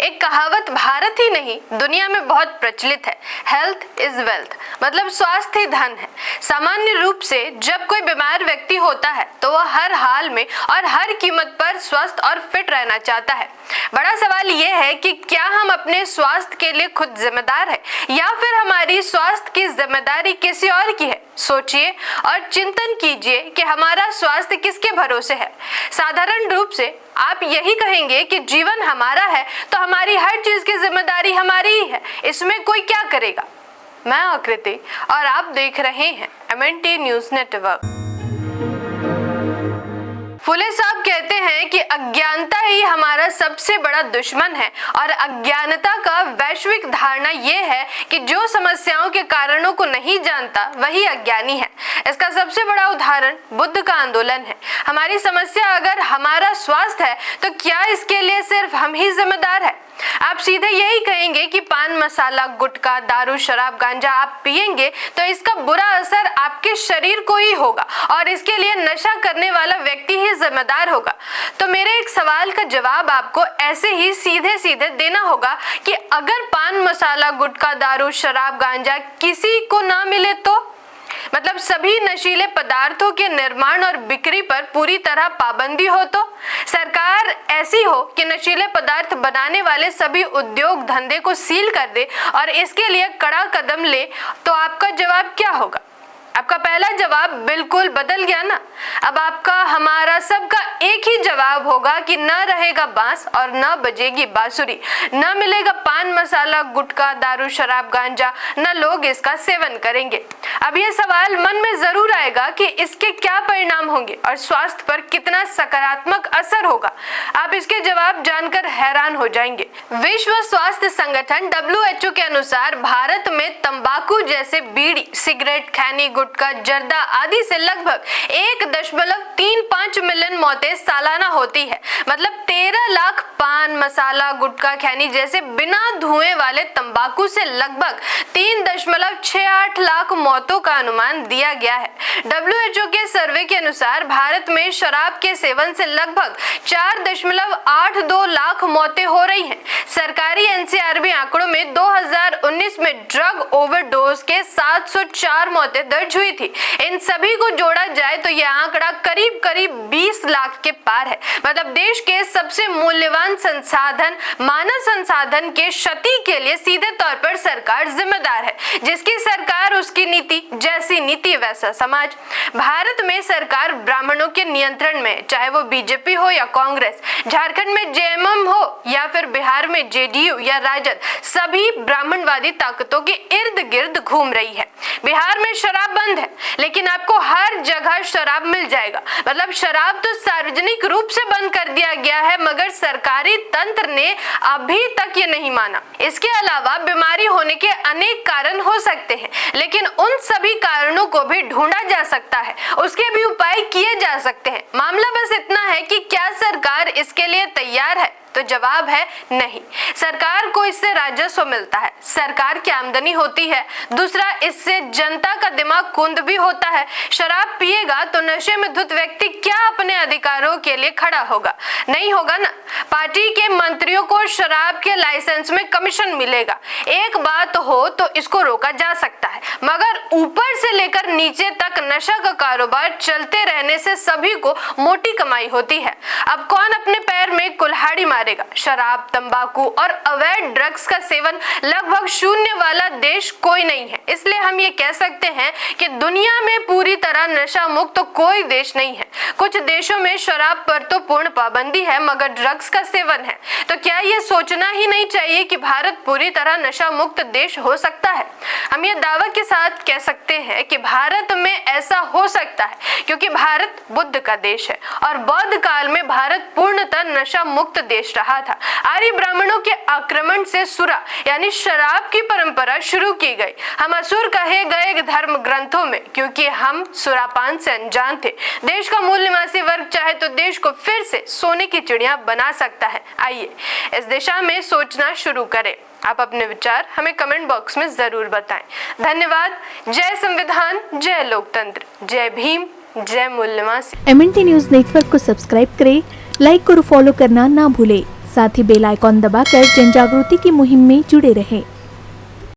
एक कहावत भारत ही नहीं दुनिया में बहुत प्रचलित है, हेल्थ इज वेल्थ, मतलब स्वास्थ्य ही धन है। सामान्य रूप से जब कोई बीमार व्यक्ति होता है तो वह हर हाल में और हर कीमत पर स्वस्थ और फिट रहना चाहता है। बड़ा सवाल यह है कि क्या हम अपने स्वास्थ्य के लिए खुद जिम्मेदार है या फिर हमारी स्वास्थ्य की जिम्मेदारी किसी और की है। सोचिए और चिंतन कीजिए कि हमारा स्वास्थ्य किसके भरोसे है। साधारण रूप से आप यही कहेंगे कि जीवन हमारा है तो हमारी हर चीज की जिम्मेदारी हमारी ही है, इसमें कोई क्या करेगा। मैं आकृति और आप देख रहे हैं MNT न्यूज नेटवर्क। फुले साहब कहते हैं कि अज्ञानता ही हमारा सबसे बड़ा दुश्मन है और अज्ञानता का वैश्विक धारणा यह है कि जो समस्याओं के कारणों को नहीं जानता वही अज्ञानी है। इसका सबसे बड़ा उदाहरण बुद्ध का आंदोलन है। हमारी समस्या अगर हमारा स्वास्थ्य है तो क्या इसके लिए सिर्फ हम ही जिम्मेदार है? आप सीधे यही कहेंगे कि पान मसाला, गुटखा, दारू, शराब, गांजा आप पिएंगे तो इसका बुरा असर आपके शरीर को ही होगा और इसके लिए नशा करने वाला व्यक्ति ही जिम्मेदार होगा। तो मेरे एक सवाल का जवाब आपको ऐसे ही सीधे सीधे देना होगा कि अगर पान मसाला, गुटखा, दारू, शराब, गांजा किसी को ना मिले तो मतलब सभी नशीले पदार्थों के निर्माण और बिक्री पर पूरी तरह पाबंदी हो तो सरकार ऐसी हो कि नशीले पदार्थ बनाने वाले सभी उद्योग धंधे को सील कर दे और इसके लिए कड़ा कदम ले तो आपका जवाब क्या होगा? आपका पहला जवाब बिल्कुल बदल गया ना। अब आपका हमारा सबका एक ही जवाब होगा कि न रहेगा बांस और न बजेगी बांसुरी, न मिलेगा पान मसाला, गुटखा, दारू, शराब, गांजा, न लोग इसका सेवन करेंगे। अब ये सवाल मन में जरूर आएगा कि इसके क्या परिणाम होंगे और स्वास्थ्य पर कितना सकारात्मक असर होगा। आप इसके जवाब जानकर हैरान हो जाएंगे। विश्व स्वास्थ्य संगठन WHO के अनुसार भारत में तंबाकू जैसे बीड़ी, सिगरेट, खैनी, गुटखा, जर्दा आदि से लगभग 1.35 मिलियन मौतें सालाना होती है। मतलब 13 लाख पान मसाला, गुटखा, खैनी जैसे बिना धुएं वाले तंबाकू से लगभग 3.68 लाख मौतों का अनुमान दिया गया है। WHO के सर्वे के अनुसार भारत में शराब के सेवन से लगभग 4.82 लाख मौतें हो रही हैं। सरकारी NCRB आंकड़ों में 2019 में ड्रग ओवरडोज के 704 मौतें दर्ज हुई थी। इन सभी को जोड़ा जाए तो यह आंकड़ा करीब 20 लाख के पार है। मतलब देश के सबसे मूल्यवान संसाधन, मानव संसाधन के क्षति के लिए सीधे तौर पर सरकार जिम्मेदार है। जिसकी सरकार उसकी नीति, जैसी नीति वैसा समाज। भारत में सरकार ब्राह्मणों के नियंत्रण में, चाहे वो BJP हो या कांग्रेस, झारखंड में JMM हो या फिर बिहार में JDU या राजद, सभी ब्राह्मणवादी ताकतों के इर्द गिर्द घूम रही है। बिहार में शराब बंद है लेकिन आपको हर जगह शराब मिल जाएगा। मतलब शराब तो सार्वजनिक रूप से बंद कर दिया गया है मगर सरकारी तंत्र ने अभी तक ये नहीं माना। इसके अलावा बीमारी होने के अनेक कारण हो सकते हैं लेकिन उन सभी कारणों को भी ढूंढा जा सकता है, उसके भी उपाय किए जा सकते हैं। मामला बस इतना है कि क्या सरकार इसके लिए तैयार है? तो जवाब है नहीं। सरकार को इससे राजस्व मिलता है, सरकार की आमदनी होती है। दूसरा, इससे जनता का दिमाग कुंद भी होता है। शराब पिएगा तो नशे में धुत व्यक्ति क्या अपने अधिकारों के लिए खड़ा होगा? नहीं होगा ना। पार्टी के मंत्रियों को शराब के लाइसेंस में कमीशन मिलेगा। एक बात हो तो इसको रोका जा सकता है मगर ऊपर से लेकर नीचे तक नशा का कारोबार चलते रहने से सभी को मोटी कमाई होती है। अब कौन अपने पैर में कुल्हाड़ी मारेगा? शराब, तंबाकू और अवैध ड्रग्स का सेवन लगभग शून्य वाला देश कोई नहीं है। इसलिए हम ये कह सकते हैं कि दुनिया में पूरी तरह नशा मुक्त तो कोई देश नहीं है। कुछ देशों में शराब पर तो पूर्ण पाबंदी है मगर ड्रग्स का सेवन है। तो क्या ये सोचना ही नहीं चाहिए कि भारत पूरी तरह नशा मुक्त देश हो सकता है? हम ये दावा के साथ कह सकते हैं कि भारत में ऐसा हो सकता है क्योंकि भारत बुद्ध का देश है और बौद्ध काल में भारत पूर्णतः नशा मुक्त देश रहा था। आर्य ब्राह्मणों के आक्रमण से सुरा यानी शराब की परंपरा शुरू की गई। हम असुर कहे गए धर्म ग्रंथों में क्योंकि हम सुरापान से अनजान थे। देश का मूल निवासी वर्ग चाहे तो देश को फिर से सोने की चिड़िया बना सकता है। आइए इस दिशा में सोचना शुरू करें। आप अपने विचार हमें कमेंट बॉक्स में जरूर बताएं। धन्यवाद। जय संविधान, जय लोकतंत्र, जय भीम, जय मूल्यवान। MNT न्यूज नेटवर्क को सब्सक्राइब करें, लाइक और फॉलो करना ना भूलें। साथ ही बेल आइकॉन दबाकर जन जागृति की मुहिम में जुड़े रहें।